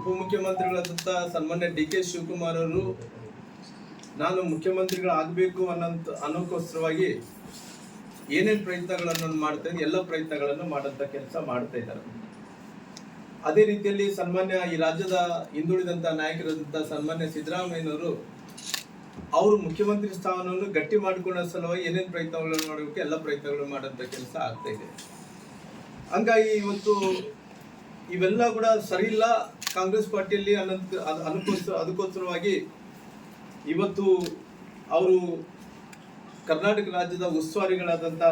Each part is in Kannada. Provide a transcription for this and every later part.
ಉಪಮುಖ್ಯಮಂತ್ರಿಗಳಾದಂಥ ಸನ್ಮಾನ್ಯ ಡಿ ಕೆ ಶಿವಕುಮಾರ್ ಅವರು ನಾನು ಮುಖ್ಯಮಂತ್ರಿಗಳಾಗಬೇಕು ಅನ್ನೋಕ್ಕೋಸ್ಕರವಾಗಿ ಏನೇನು ಪ್ರಯತ್ನಗಳನ್ನು ಮಾಡ್ತಾ ಇದ್ದಾರೆ, ಎಲ್ಲ ಪ್ರಯತ್ನಗಳನ್ನು ಮಾಡೋಂಥ ಕೆಲಸ ಮಾಡ್ತಾ ಇದ್ದಾರೆ. ಅದೇ ರೀತಿಯಲ್ಲಿ ಸನ್ಮಾನ್ಯ ಈ ರಾಜ್ಯದ ಹಿಂದುಳಿದಂಥ ನಾಯಕರಾದಂಥ ಸನ್ಮಾನ್ಯ ಸಿದ್ದರಾಮಯ್ಯನವರು ಅವರು ಮುಖ್ಯಮಂತ್ರಿ ಸ್ಥಾನವನ್ನು ಗಟ್ಟಿ ಮಾಡಿಕೊಳ್ಳೋ ಸಲುವಾಗಿ ಏನೇನು ಪ್ರಯತ್ನಗಳನ್ನು ಮಾಡಬೇಕು, ಎಲ್ಲ ಪ್ರಯತ್ನಗಳು ಮಾಡೋಂಥ ಕೆಲಸ ಆಗ್ತಾ ಇದೆ. ಹಂಗಾಗಿ ಇವತ್ತು ಇವೆಲ್ಲ ಕೂಡ ಸರಿ ಇಲ್ಲ ಕಾಂಗ್ರೆಸ್ ಪಾರ್ಟಿಯಲ್ಲಿ ಅದಕ್ಕೋಸ್ಕರವಾಗಿ ಇವತ್ತು ಅವರು ಕರ್ನಾಟಕ ರಾಜ್ಯದ ಉಸ್ತುವಾರಿಗಳಾದಂಥ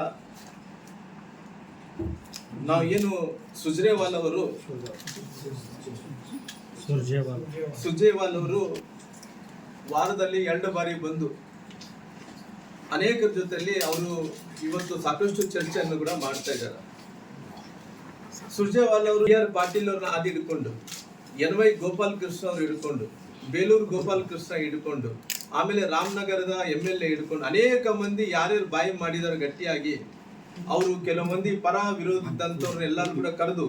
ನಾವೇನು ಸುರ್ಜೇವಾಲ್ ಅವರು ವಾರದಲ್ಲಿ 2 ಬಾರಿ ಬಂದು ಅನೇಕರ ಜೊತೆಯಲ್ಲಿ ಅವರು ಇವತ್ತು ಸಾಕಷ್ಟು ಚರ್ಚೆಯನ್ನು ಕೂಡ ಮಾಡ್ತಾ ಇದ್ದಾರೆ. ಸುರ್ಜೇವಾಲ್ ಅವರು ಆರ್ ಪಾಟೀಲ್ ಅವ್ರನ್ನ ಆದಿ ಹಿಡ್ಕೊಂಡು, NY ಗೋಪಾಲ್ ಕೃಷ್ಣ ಅವರು ಹಿಡ್ಕೊಂಡು, ಬೇಲೂರು ಗೋಪಾಲ್ ಕೃಷ್ಣ ಹಿಡ್ಕೊಂಡು, ಆಮೇಲೆ ರಾಮನಗರದ MLA ಹಿಡ್ಕೊಂಡು ಅನೇಕ ಮಂದಿ ಯಾರ್ಯಾರು ಬಾಯಿ ಮಾಡಿದಾರೆ ಗಟ್ಟಿಯಾಗಿ, ಅವರು ಕೆಲವು ಮಂದಿ ಪರ ವಿರೋಧದಂತವ್ರನ್ನ ಎಲ್ಲರೂ ಕೂಡ ಕರೆದು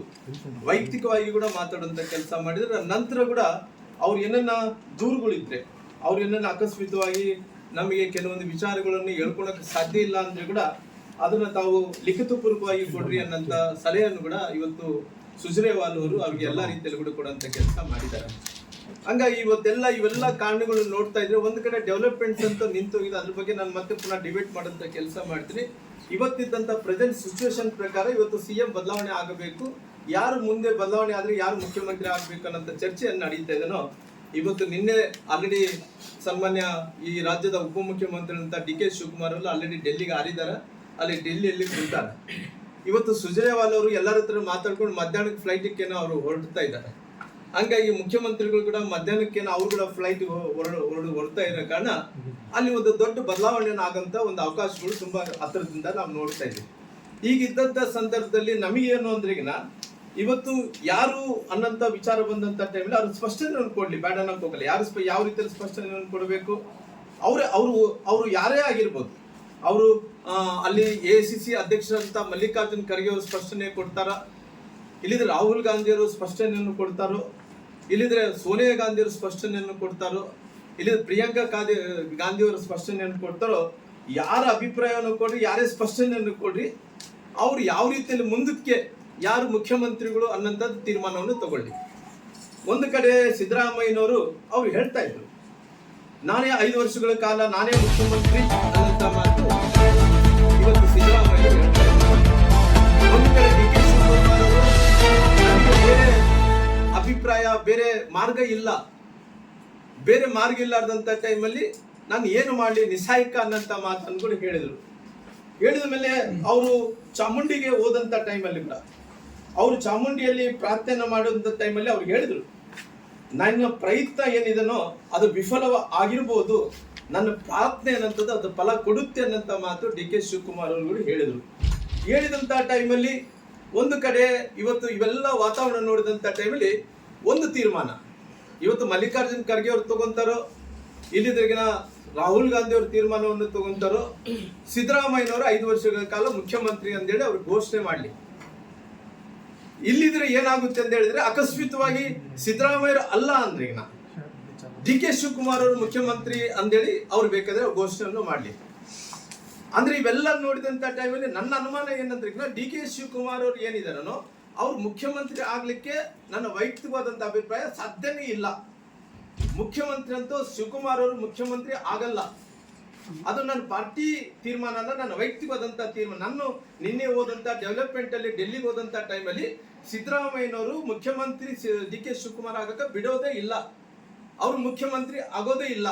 ವೈಯಕ್ತಿಕವಾಗಿ ಕೂಡ ಮಾತಾಡುವಂತ ಕೆಲಸ ಮಾಡಿದ್ರೆ, ನಂತರ ಕೂಡ ಅವ್ರು ಏನನ್ನ ದೂರುಗಳಿದ್ರೆ, ಅವ್ರು ಏನನ್ನ ಅಕಸ್ಮಿತವಾಗಿ ನಮಗೆ ಕೆಲವೊಂದು ವಿಚಾರಗಳನ್ನು ಹೇಳ್ಕೊಳಕ್ ಸಾಧ್ಯ ಇಲ್ಲ ಅಂದ್ರೆ ಕೂಡ ಅದನ್ನ ತಾವು ಲಿಖಿತಪೂರ್ವಕವಾಗಿ ಕೊಡ್ರಿ ಅನ್ನಂತ ಸಲಹೆಯನ್ನು ಕೂಡ ಇವತ್ತು ಸುರ್ಜೇವಾಲ್ ಅವರು ಅವ್ರಿಗೆ ಎಲ್ಲಾ ರೀತಿಯಲ್ಲಿ ಕೂಡ ಕೊಡುವಂತ ಕೆಲಸ ಮಾಡಿದ್ದಾರೆ. ಹಂಗಾಗಿ ಇವೆಲ್ಲ ಕಾರಣಗಳನ್ನು ನೋಡ್ತಾ ಇದ್ರೆ ಒಂದು ಕಡೆ ಡೆವಲಪ್ಮೆಂಟ್ಸ್ ಅಂತ ನಿಂತೋಗಿದೆ. ಅದ್ರ ಬಗ್ಗೆ ನಾನು ಮತ್ತೆ ಪುನಃ ಡಿಬೇಟ್ ಮಾಡೋಂಥ ಕೆಲಸ ಮಾಡ್ತೀನಿ. ಇವತ್ತಿದ್ದಂಥ ಪ್ರೆಸೆಂಟ್ ಸಿಚುವೇಶನ್ ಪ್ರಕಾರ ಇವತ್ತು CM ಬದಲಾವಣೆ ಆಗಬೇಕು, ಯಾರು ಮುಂದೆ ಬದಲಾವಣೆ ಆದ್ರೆ ಯಾರು ಮುಖ್ಯಮಂತ್ರಿ ಆಗ್ಬೇಕು ಅನ್ನೋಂಥ ಚರ್ಚೆಯನ್ನು ನಡೀತಾ ಇದೆನೋ. ಇವತ್ತು ನಿನ್ನೆ ಆಲ್ರೆಡಿ ಸನ್ಮಾನ್ಯ ಈ ರಾಜ್ಯದ ಉಪಮುಖ್ಯಮಂತ್ರಿ ಅಂತ ಡಿ ಕೆ ಶಿವಕುಮಾರ್ ಅವರು ಆಲ್ರೆಡಿ ಡೆಲ್ಲಿಗೆ ಹಾರಿದ್ದಾರೆ, ಅಲ್ಲಿ ಡೆಲ್ಲಿಯಲ್ಲಿ ಕುಂತಾರೆ. ಇವತ್ತು ಸುರ್ಜೇವಾಲ್ ಅವರು ಎಲ್ಲರ ಹತ್ರ ಮಾತಾಡ್ಕೊಂಡು ಮಧ್ಯಾಹ್ನಕ್ಕೆ ಫ್ಲೈಟಿಗೆ ಅವರು ಹೊರಡ್ತಾ ಇದ್ದಾರೆ. ಹಂಗಾಗಿ ಮುಖ್ಯಮಂತ್ರಿಗಳು ಕೂಡ ಮಧ್ಯಾಹ್ನಕ್ಕೆ ಅವರು ಕೂಡ ಫ್ಲೈಟ್ ಹೊರಡ್ತಾ ಇರೋ ಕಾರಣ ಅಲ್ಲಿ ಒಂದು ದೊಡ್ಡ ಬದಲಾವಣೆ ಆಗಂತ ಒಂದು ಅವಕಾಶಗಳು ತುಂಬಾ ಹತ್ತಿರದಿಂದ ನಾವು ನೋಡ್ತಾ ಇದ್ದೀವಿ. ಈಗಿದ್ದಂತ ಸಂದರ್ಭದಲ್ಲಿ ನಮಗೇನು ಅಂದ್ರೆಗಿನ ಇವತ್ತು ಯಾರು ಅನ್ನಂತ ವಿಚಾರ ಬಂದಂತ ಟೈಮಲ್ಲಿ ಅವ್ರು ಸ್ಪಷ್ಟನೆಯನ್ನು ಕೊಡ್ಲಿ, ಬೇಡ ಅನ್ನೋಕೆ ಹೋಗಲ್ಲ. ಯಾವ ರೀತಿಯಲ್ಲಿ ಸ್ಪಷ್ಟನೆಯನ್ನು ಕೊಡಬೇಕು, ಅವರು ಯಾರೇ ಆಗಿರ್ಬೋದು, ಅವರು ಅಲ್ಲಿ AICC ಅಧ್ಯಕ್ಷರಂತ ಮಲ್ಲಿಕಾರ್ಜುನ್ ಖರ್ಗೆ ಅವರು ಸ್ಪಷ್ಟನೆ ಕೊಡ್ತಾರ, ಇಲ್ಲಿದ್ರೆ ರಾಹುಲ್ ಗಾಂಧಿ ಅವರು ಸ್ಪಷ್ಟನೆಯನ್ನು ಕೊಡ್ತಾರೋ, ಇಲ್ಲಿದ್ರೆ ಸೋನಿಯಾ ಗಾಂಧಿ ಅವರು ಸ್ಪಷ್ಟನೆಯನ್ನು ಕೊಡ್ತಾರೋ, ಇಲ್ಲಿದ್ರೆ ಪ್ರಿಯಾಂಕಾ ಗಾಂಧಿ ಅವರು ಸ್ಪಷ್ಟನೆಯನ್ನು ಕೊಡ್ತಾರೋ, ಯಾರ ಅಭಿಪ್ರಾಯವನ್ನು ಕೊಡ್ರಿ, ಯಾರೇ ಸ್ಪಷ್ಟನೆಯನ್ನು ಕೊಡ್ರಿ, ಅವ್ರು ಯಾವ ರೀತಿಯಲ್ಲಿ ಮುಂದಕ್ಕೆ ಯಾರು ಮುಖ್ಯಮಂತ್ರಿಗಳು ಅನ್ನೋಂಥದ್ದು ತೀರ್ಮಾನವನ್ನು ತಗೊಳ್ಳಿ. ಒಂದು ಕಡೆ ಸಿದ್ದರಾಮಯ್ಯನವರು ಅವ್ರು ಹೇಳ್ತಾ ಇದ್ರು, ನಾನೇ 5 ವರ್ಷಗಳ ಕಾಲ ನಾನೇ ಮುಖ್ಯಮಂತ್ರಿ ಅನ್ನೋಂಥ ಮಾತು ಇವತ್ತು ಸಿದ್ದರಾಮಯ್ಯ ಹೇಳ್ತಾ ಇದ್ರು. ಒಂದು ಕಡೆ ಡಿ ಕೆ ಶಿವಕುಮಾರ್ ಅವರು ಬೇರೆ ಅಭಿಪ್ರಾಯ, ಬೇರೆ ಮಾರ್ಗ ಇಲ್ಲಾರ್ದಂಥ ಟೈಮಲ್ಲಿ ನಾನು ಏನು ಮಾಡಲಿ ನಿಸ್ಸಹಾಯಕ ಅನ್ನೋಂಥ ಮಾತನ್ನು ಕೂಡ ಹೇಳಿದ ಮೇಲೆ ಅವರು ಚಾಮುಂಡಿಗೆ ಹೋದಂಥ ಟೈಮಲ್ಲಿ ಕೂಡ ಅವರು ಚಾಮುಂಡಿಯಲ್ಲಿ ಪ್ರಾರ್ಥನೆ ಮಾಡುವಂಥ ಟೈಮಲ್ಲಿ ಅವ್ರಿಗೆ ಹೇಳಿದ್ರು, ನನ್ನ ಪ್ರಯತ್ನ ಏನಿದನೋ ಅದು ವಿಫಲ ಆಗಿರ್ಬೋದು, ನನ್ನ ಪ್ರಾರ್ಥನೆ ಅನ್ನಂಥದ್ದು ಅದು ಫಲ ಕೊಡುತ್ತೆ ಅನ್ನೋಂಥ ಮಾತು ಡಿ ಕೆ ಶಿವಕುಮಾರ್ ಅವರು ಹೇಳಿದಂಥ ಟೈಮಲ್ಲಿ ಒಂದು ಕಡೆ ಇವತ್ತು ಇವೆಲ್ಲ ವಾತಾವರಣ ನೋಡಿದಂಥ ಟೈಮಲ್ಲಿ ಒಂದು ತೀರ್ಮಾನ ಇವತ್ತು ಮಲ್ಲಿಕಾರ್ಜುನ್ ಖರ್ಗೆ ಅವರು ತಗೊಂತಾರೋ, ಇಲ್ಲಿದ್ರಿಗಿನ ರಾಹುಲ್ ಗಾಂಧಿ ಅವರು ತೀರ್ಮಾನವನ್ನು ತಗೊಂತಾರೋ, ಸಿದ್ದರಾಮಯ್ಯನವರು 5 ವರ್ಷಗಳ ಕಾಲ ಮುಖ್ಯಮಂತ್ರಿ ಅಂತೇಳಿ ಅವ್ರು ಘೋಷಣೆ ಮಾಡಲಿ. ಇಲ್ಲಿದ್ರೆ ಏನಾಗುತ್ತೆ ಅಂತ ಹೇಳಿದ್ರೆ ಅಕಸ್ಮಿತವಾಗಿ ಸಿದ್ದರಾಮಯ್ಯ ಅಲ್ಲ ಅಂದ್ರೆ ಈಗ ಡಿ ಕೆ ಶಿವಕುಮಾರ್ ಅವರು ಮುಖ್ಯಮಂತ್ರಿ ಅಂತೇಳಿ ಅವ್ರು ಬೇಕಾದ್ರೆ ಘೋಷಣೆಯನ್ನು ಮಾಡಲಿ. ಅಂದ್ರೆ ಇವೆಲ್ಲ ನೋಡಿದಂತ ಟೈಮಲ್ಲಿ ನನ್ನ ಅನುಮಾನ ಏನಂದ್ರೆ ಈಗ ಡಿ ಕೆ ಶಿವಕುಮಾರ್ ಅವರು ಏನಿದಾರೋ ಅವ್ರು ಮುಖ್ಯಮಂತ್ರಿ ಆಗ್ಲಿಕ್ಕೆ ನನ್ನ ವೈಯಕ್ತಿಕವಾದಂತ ಅಭಿಪ್ರಾಯ ಸಾಧ್ಯನೇ ಇಲ್ಲ. ಮುಖ್ಯಮಂತ್ರಿ ಅಂತೂ ಶಿವಕುಮಾರ್ ಅವರು ಮುಖ್ಯಮಂತ್ರಿ ಆಗಲ್ಲ, ಅದು ನನ್ನ ಪಾರ್ಟಿ ತೀರ್ಮಾನ ಅಲ್ಲ, ನನ್ನ ವೈಯಕ್ತಿಕವಾದಂತ ತೀರ್ಮಾನ. ನಾನು ನಿನ್ನೆ ಹೋದಂತ ಡೆವಲಪ್ಮೆಂಟ್ ಅಲ್ಲಿ ಡೆಲ್ಲಿಗೆ ಹೋದಂತ ಟೈಮಲ್ಲಿ ಸಿದ್ದರಾಮಯ್ಯನವರು ಮುಖ್ಯಮಂತ್ರಿ ಡಿ ಕೆ ಶಿವಕುಮಾರ್ ಆಗಕ್ಕೆ ಬಿಡೋದೇ ಇಲ್ಲ, ಅವ್ರು ಮುಖ್ಯಮಂತ್ರಿ ಆಗೋದೇ ಇಲ್ಲ.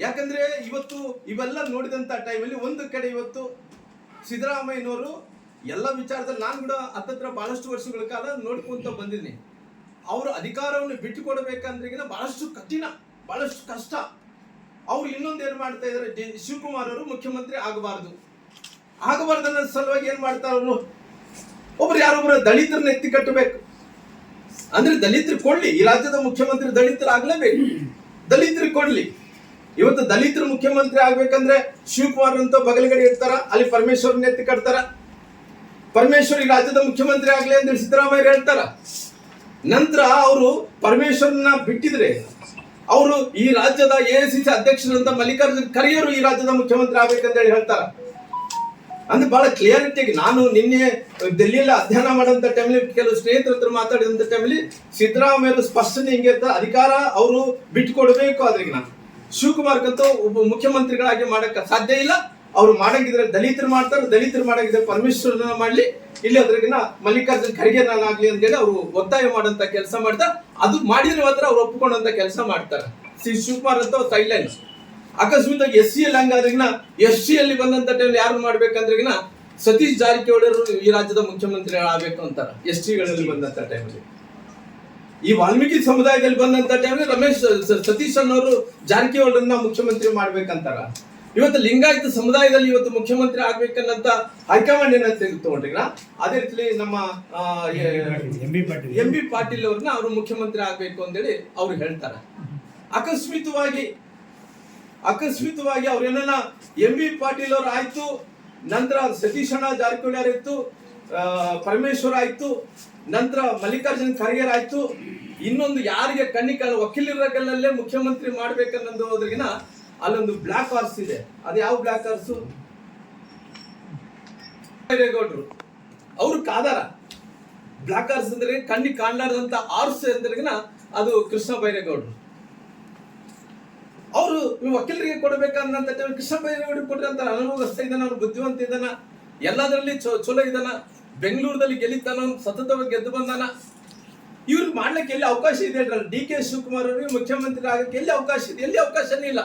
ಯಾಕಂದ್ರೆ ಇವತ್ತು ಇವೆಲ್ಲ ನೋಡಿದಂತ ಟೈಮಲ್ಲಿ ಒಂದು ಕಡೆ ಇವತ್ತು ಸಿದ್ದರಾಮಯ್ಯನವರು ಎಲ್ಲ ವಿಚಾರದಲ್ಲಿ ನಾನು ಕೂಡ ಹತ್ತತ್ರ ಬಹಳಷ್ಟು ವರ್ಷಗಳ ಕಾಲ ನೋಡ್ಕೊಂತ ಬಂದಿದ್ದೀನಿ. ಅವರು ಅಧಿಕಾರವನ್ನು ಬಿಟ್ಟು ಕೊಡಬೇಕಂದ್ರೆ ಬಹಳಷ್ಟು ಕಠಿಣ, ಬಹಳಷ್ಟು ಕಷ್ಟ. ಅವ್ರು ಇನ್ನೊಂದು ಏನ್ ಮಾಡ್ತಾ ಇದಾರೆ, ಶಿವಕುಮಾರ್ ಅವರು ಮುಖ್ಯಮಂತ್ರಿ ಆಗಬಾರ್ದು ಅನ್ನೋ ಸಲುವಾಗಿ ಏನ್ ಮಾಡ್ತಾರೆ, ಅವರು ಯಾರೊಬ್ಬರು ದಲಿತರನ್ನ ಎತ್ತಿ ಕಟ್ಟಬೇಕು ಅಂದ್ರೆ ದಲಿತರು ಕೊಡ್ಲಿ, ಈ ರಾಜ್ಯದ ಮುಖ್ಯಮಂತ್ರಿ ದಲಿತರು ಆಗ್ಲೇಬೇಕು, ದಲಿತರಿಗೆ ಕೊಡ್ಲಿ. ಇವತ್ತು ದಲಿತರು ಮುಖ್ಯಮಂತ್ರಿ ಆಗ್ಬೇಕಂದ್ರೆ ಶಿವಕುಮಾರ್ ಅಂತ ಬಗಲಗಡೆ ಇರ್ತಾರ, ಅಲ್ಲಿ ಪರಮೇಶ್ವರನ್ನ ಎತ್ತಿ ಕಟ್ತಾರ, ಪರಮೇಶ್ವರ್ ಈ ರಾಜ್ಯದ ಮುಖ್ಯಮಂತ್ರಿ ಆಗ್ಲಿ ಅಂತ ಸಿದ್ದರಾಮಯ್ಯ ಹೇಳ್ತಾರ. ನಂತರ ಅವರು ಪರಮೇಶ್ವರನ್ನ ಬಿಟ್ಟಿದ್ರೆ ಅವರು ಈ ರಾಜ್ಯದ AICC ಅಧ್ಯಕ್ಷರಂತ ಮಲ್ಲಿಕಾರ್ಜುನ್ ಖರ್ಗೆಯವರು ಈ ರಾಜ್ಯದ ಮುಖ್ಯಮಂತ್ರಿ ಆಗ್ಬೇಕಂತ ಹೇಳಿ ಹೇಳ್ತಾರೆ. ಅಂದ್ರೆ ಬಹಳ ಕ್ಲಿಯರಿಟಿಯಾಗಿ ನಾನು ನಿನ್ನೆ ಡೆಲ್ಲಿಯಲ್ಲಿ ಅಧ್ಯಯನ ಮಾಡೋಂಥ ಟೈಮಲ್ಲಿ ಕೆಲವು ಸ್ನೇಹಿತರ ಹತ್ರ ಮಾತಾಡಿದಂಥ ಟೈಮಲ್ಲಿ ಸಿದ್ದರಾಮಯ್ಯ ಸ್ಪಷ್ಟನೆ ಹಿಂಗೆ ಇರ್ತಾರೆ, ಅಧಿಕಾರ ಅವರು ಬಿಟ್ಕೊಡ್ಬೇಕು. ಆದ್ರಿಗಿನ ಶಿವಕುಮಾರ್ಗಂತೂ ಒಬ್ಬ ಮುಖ್ಯಮಂತ್ರಿಗಳಾಗಿ ಮಾಡಕ್ಕೆ ಸಾಧ್ಯ ಇಲ್ಲ. ಅವ್ರು ಮಾಡಂಗಿದ್ರೆ ದಲಿತರು ಮಾಡ್ತಾರೆ, ದಲಿತರು ಮಾಡಂಗಿದ್ರೆ ಪರಮೇಶ್ವರನ ಮಾಡ್ಲಿ, ಇಲ್ಲಿ ಅದ್ರಾಗಿನ ಮಲ್ಲಿಕಾರ್ಜುನ್ ಖರ್ಗೆ ನಾನಾಗ್ಲಿ ಅಂತೇಳಿ ಅವರು ಒತ್ತಾಯ ಮಾಡೋಂಥ ಕೆಲಸ ಮಾಡ್ತಾರೆ. ಅದು ಮಾಡಿದ್ರೆ ಮಾತ್ರ ಅವ್ರು ಒಪ್ಪಿಕೊಂಡಂತ ಕೆಲಸ ಮಾಡ್ತಾರೆ. ಶಿವಕುಮಾರ್ ಅಂತ ಸೈಲೆನ್ಸ್. ಅಕಸ್ಮಾತ್ SC ಅಲ್ಲಿ ಹಂಗಾದ್ರಿಗಿನ SC ಅಲ್ಲಿ ಬಂದಂತ ಟೈಮ್ ಯಾರು ಮಾಡ್ಬೇಕಂದ್ರಿಗಿನ ಸತೀಶ್ ಜಾರಕಿಹೊಳಿ ಈ ರಾಜ್ಯದ ಮುಖ್ಯಮಂತ್ರಿ ಆಗ್ಬೇಕು ಅಂತಾರೆ. ST ಗಳಲ್ಲಿ ಬಂದಂತ ಟೈಮಲ್ಲಿ, ಈ ವಾಲ್ಮೀಕಿ ಸಮುದಾಯದಲ್ಲಿ ಬಂದಂತ ಟೈಮಲ್ಲಿ ಸತೀಶ್ ಅನ್ನೋರು ಜಾರಕಿಹೊಳಿಯನ್ನ ಮುಖ್ಯಮಂತ್ರಿ ಮಾಡ್ಬೇಕಂತಾರ. ಇವತ್ತು ಲಿಂಗಾಯತ ಸಮುದಾಯದಲ್ಲಿ ಇವತ್ತು ಮುಖ್ಯಮಂತ್ರಿ ಆಗ್ಬೇಕನ್ನಂತ ಹೈಕಮಾಂಡ್ ಏನಂತ ತಗೊಂಡ್ರಿಗ, ಅದೇ ರೀತಿ ನಮ್ಮ MB ಪಾಟೀಲ್ ಅವ್ರನ್ನ ಅವರು ಮುಖ್ಯಮಂತ್ರಿ ಆಗ್ಬೇಕು ಅಂತೇಳಿ ಅವ್ರು ಹೇಳ್ತಾರೆ. ಅಕಸ್ಮಿತವಾಗಿ ಅವ್ರೇನ MB ಪಾಟೀಲ್ ಅವ್ರು ಆಯ್ತು, ನಂತರ ಸತೀಶಣ್ಣ ಜಾರಕಿಹೊಳಿ ಆಯ್ತು, ಪರಮೇಶ್ವರ್ ಆಯ್ತು, ನಂತರ ಮಲ್ಲಿಕಾರ್ಜುನ್ ಖರ್ಗೆ ಆಯ್ತು, ಇನ್ನೊಂದು ಯಾರಿಗೆ ವಕೀಲರಲ್ಲೇ ಮುಖ್ಯಮಂತ್ರಿ ಮಾಡ್ಬೇಕನ್ನೋದು ಹೋದ್ರಿಗಿನ ಅಲ್ಲೊಂದು ಬ್ಲಾಕ್ ಹಾರ್ಸ್ ಇದೆ. ಅದು ಯಾವ ಬ್ಲಾಕ್ ಹಾರ್ಸು? ಬೈರೇಗೌಡರು ಅವರು ಕಾದಾರ. ಬ್ಲಾಕ್ ಹಾರ್ಸ್ ಅಂದ್ರೆ ಕಣ್ಣಿಗೆ ಕಾಣಲಾರದಂತ ಹಾರ್ಸ್ ಅಂದ್ರಿಗಿನ ಅದು ಕೃಷ್ಣ ಬೈರೇಗೌಡರು. ಅವರು ವಕೀಲರಿಗೆ ಕೊಡ್ಬೇಕನ್ನಂತ ಕೃಷ್ಣ ಬೈರೇಗೌಡರಿಗೆ ಕೊಡ್ರಿ ಅಂತಾರೆ. ಅನುಭವಸ್ಥ ಇದ್ದಾನ, ಅವ್ರು ಬುದ್ಧಿವಂತ ಇದ್ದಾನ, ಎಲ್ಲದರಲ್ಲಿ ಚಲೋ ಇದ್ದಾನ, ಬೆಂಗಳೂರಲ್ಲಿ ಗೆಲ್ಲಿತಾನ, ಸತತವಾಗಿ ಗೆದ್ದು ಬಂದಾನ. ಇವ್ರಿಗೆ ಮಾಡ್ಲಿಕ್ಕೆ ಎಲ್ಲಿ ಅವಕಾಶ ಇದೆ? DK ಶಿವಕುಮಾರ್ ಅವರಿಗೆ ಮುಖ್ಯಮಂತ್ರಿ ಆಗಕ್ಕೆ ಎಲ್ಲಿ ಅವಕಾಶ ಇದೆ? ಎಲ್ಲಿ ಅವಕಾಶನೇ ಇಲ್ಲ.